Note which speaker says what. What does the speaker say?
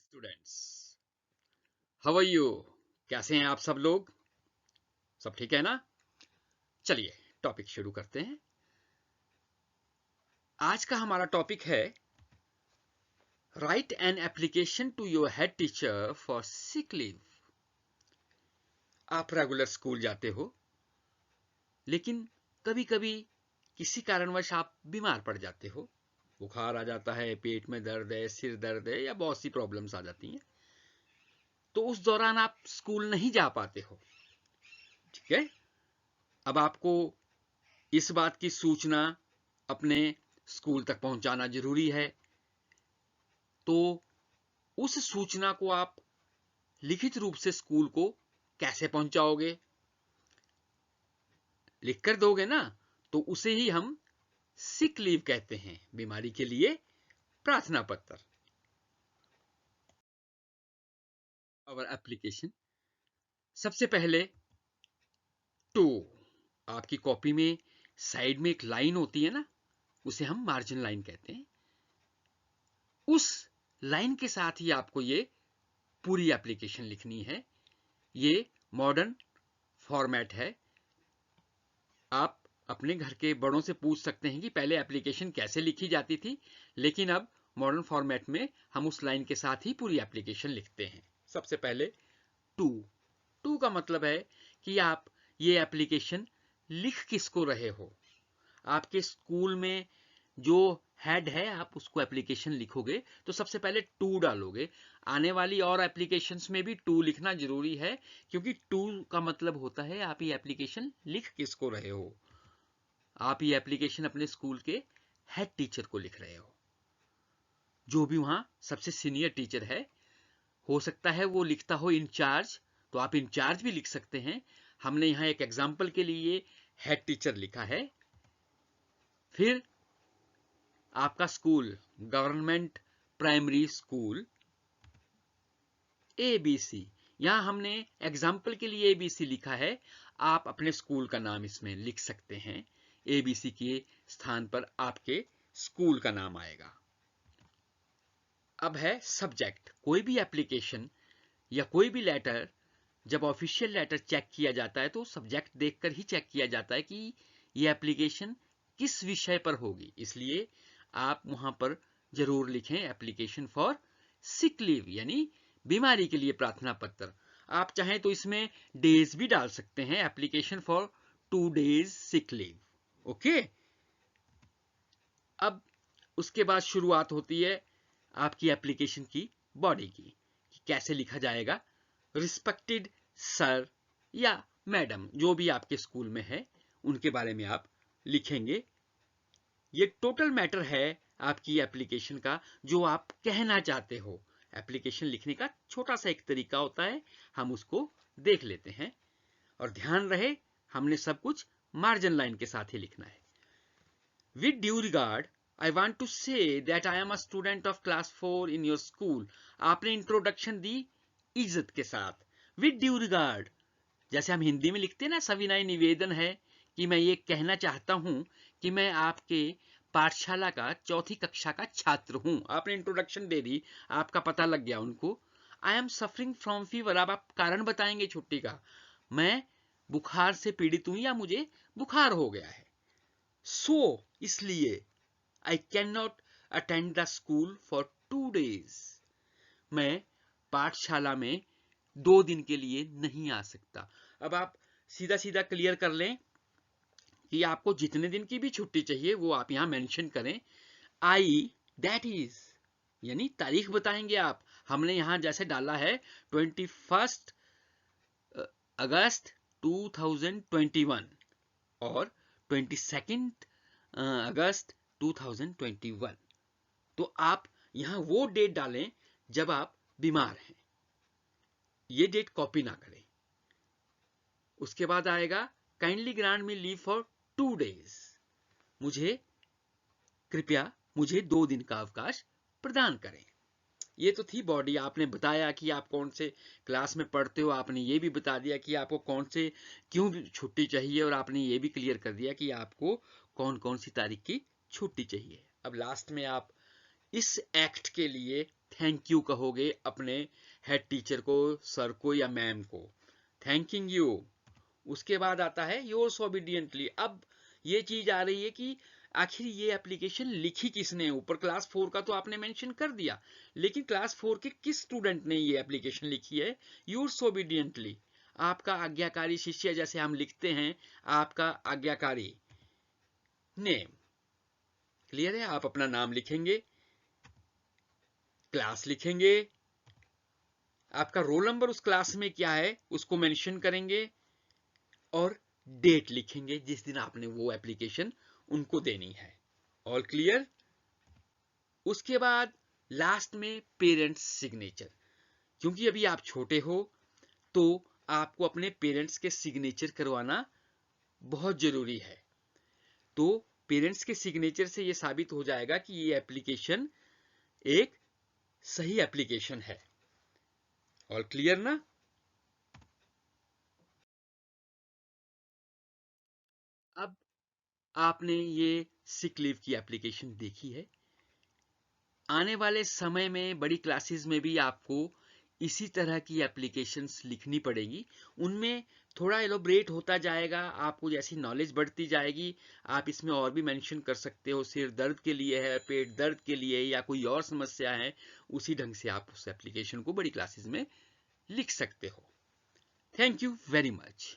Speaker 1: Students, how are you? कैसे हैं आप सब लोग? सब ठीक है ना? चलिए टॉपिक शुरू करते हैं। आज का हमारा टॉपिक है write an application to your head teacher for sick leave. आप रेगुलर स्कूल जाते हो, लेकिन कभी कभी किसी कारणवश आप बीमार पड़ जाते हो। बुखार आ जाता है, पेट में दर्द है, सिर दर्द है, या बहुत सी प्रॉब्लम्स आ जाती हैं। तो उस दौरान आप स्कूल नहीं जा पाते हो। ठीक है, अब आपको इस बात की सूचना अपने स्कूल तक पहुंचाना जरूरी है। तो उस सूचना को आप लिखित रूप से स्कूल को कैसे पहुंचाओगे? लिख कर दोगे ना, तो उसे ही हम सिक लीव कहते हैं, बीमारी के लिए प्रार्थना पत्र। और एप्लीकेशन, सबसे पहले टू, आपकी कॉपी में साइड में एक लाइन होती है ना, उसे हम मार्जिन लाइन कहते हैं। उस लाइन के साथ ही आपको ये पूरी एप्लीकेशन लिखनी है। ये मॉडर्न फॉर्मेट है। आप अपने घर के बड़ों से पूछ सकते हैं कि पहले एप्लीकेशन कैसे लिखी जाती थी, लेकिन अब मॉडर्न फॉर्मेट में हम उस लाइन के साथ ही पूरी एप्लीकेशन लिखते हैं। सबसे पहले टू। टू का मतलब है कि आप ये एप्लीकेशन लिख किसको रहे हो। आपके स्कूल में जो हेड है, आप उसको एप्लीकेशन लिखोगे तो सबसे पहले टू डालोगे। आने वाली और एप्लीकेशंस में भी टू लिखना जरूरी है, क्योंकि टू का मतलब होता है आप ये एप्लीकेशन लिख किसको रहे हो। आप ये एप्लीकेशन अपने स्कूल के हेड टीचर को लिख रहे हो, जो भी वहां सबसे सीनियर टीचर है। हो सकता है वो लिखता हो इंचार्ज, तो आप इंचार्ज भी लिख सकते हैं। हमने यहाँ एक एग्जाम्पल के लिए हेड टीचर लिखा है। फिर आपका school government primary school ABC, यहां हमने एग्जाम्पल के लिए ABC लिखा है। आप अपने स्कूल का नाम इसमें लिख सकते हैं। ABC के स्थान पर आपके स्कूल का नाम आएगा। अब है सब्जेक्ट। कोई भी एप्लीकेशन या कोई भी लेटर, जब ऑफिशियल लेटर चेक किया जाता है तो सब्जेक्ट देखकर ही चेक किया जाता है कि ये एप्लीकेशन किस विषय पर होगी। इसलिए आप वहां पर जरूर लिखें एप्लीकेशन फॉर सिक लीव, यानी बीमारी के लिए प्रार्थना पत्र। आप चाहें तो इसमें डेज भी डाल सकते हैं, application for 2 days sick leave. Okay, अब उसके बाद शुरुआत होती है आपकी एप्लीकेशन की बॉडी की, कि कैसे लिखा जाएगा। रिस्पेक्टेड सर या मैडम, जो भी आपके स्कूल में है उनके बारे में आप लिखेंगे। ये टोटल मैटर है आपकी एप्लीकेशन का, जो आप कहना चाहते हो। एप्लीकेशन लिखने का छोटा सा एक तरीका होता है, हम उसको देख लेते हैं। और ध्यान रहे, हमने सब कुछ मार्जिन लाइन के साथ ही लिखना है। With due regard, I want to say that I am a student of class 4 in your school. आपने इंट्रोडक्शन दी इज्जत के साथ, विद ड्यू रिगार्ड। जैसे हम हिंदी में लिखते हैं ना, सविनय निवेदन है कि मैं ये कहना चाहता हूं कि मैं आपके पाठशाला का 4ठी कक्षा का छात्र हूं। आपने इंट्रोडक्शन दे दी, आपका पता लग गया उनको। I am suffering from fever, अब आप कारण बताएंगे छुट्टी का। मैं बुखार से पीड़ित हूं या मुझे बुखार हो गया है। सो इसलिए I can not attend the school for 2 days, मैं पाठशाला में 2 दिन के लिए नहीं आ सकता। अब आप सीधा सीधा क्लियर कर लें कि आपको जितने दिन की भी छुट्टी चाहिए वो आप यहां मेंशन करें। आई, दैट इज, यानी तारीख बताएंगे आप। हमने यहां जैसे डाला है 21 अगस्त 2021 और 22 अगस्त 2021। तो आप यहां वो डेट डालें जब आप बीमार हैं, ये डेट कॉपी ना करें। उसके बाद आएगा kindly grant me leave for 2 days, मुझे कृपया मुझे 2 दिन का अवकाश प्रदान करें। ये तो थी बॉडी। आपने बताया कि आप कौन से क्लास में पढ़ते हो, आपने ये भी बता दिया कि आपको कौन से क्यों छुट्टी चाहिए, और आपने ये भी क्लियर कर दिया कि आपको कौन कौन सी तारीख की छुट्टी चाहिए। अब लास्ट में आप इस एक्ट के लिए थैंक यू कहोगे अपने हेड टीचर को, सर को या मैम को, थैंकिंग यू। उसके बाद आता है योर्स ओबीडियंटली। अब ये चीज आ रही है कि आखिर ये एप्लीकेशन लिखी किसने। ऊपर क्लास 4 का तो आपने मेंशन कर दिया, लेकिन क्लास 4 के किस स्टूडेंट ने ये एप्लीकेशन लिखी है? योर्स ओबीडियंटली, आपका आज्ञाकारी शिष्य, जैसे हम लिखते हैं आपका आज्ञाकारी नेम। क्लियर है? आप अपना नाम लिखेंगे, क्लास लिखेंगे, आपका रोल नंबर उस क्लास में क्या है उसको मेंशन करेंगे, और डेट लिखेंगे जिस दिन आपने वो एप्लीकेशन उनको देनी है। All clear? उसके बाद लास्ट में पेरेंट्स सिग्नेचर। क्योंकि अभी आप छोटे हो तो आपको अपने पेरेंट्स के सिग्नेचर करवाना बहुत जरूरी है। तो पेरेंट्स के सिग्नेचर से ये साबित हो जाएगा कि ये एप्लीकेशन एक सही एप्लीकेशन है। ऑल क्लियर ना? अब आपने ये सिक लीव की एप्लीकेशन देखी है। आने वाले समय में बड़ी क्लासेस में भी आपको इसी तरह की एप्लीकेशंस लिखनी पड़ेगी। उनमें थोड़ा एलोब्रेट होता जाएगा, आपको जैसी नॉलेज बढ़ती जाएगी आप इसमें और भी मेंशन कर सकते हो। सिर दर्द के लिए है, पेट दर्द के लिए, या कोई और समस्या है, उसी ढंग से आप उस एप्लीकेशन को बड़ी क्लासेस में लिख सकते हो। Thank you very much.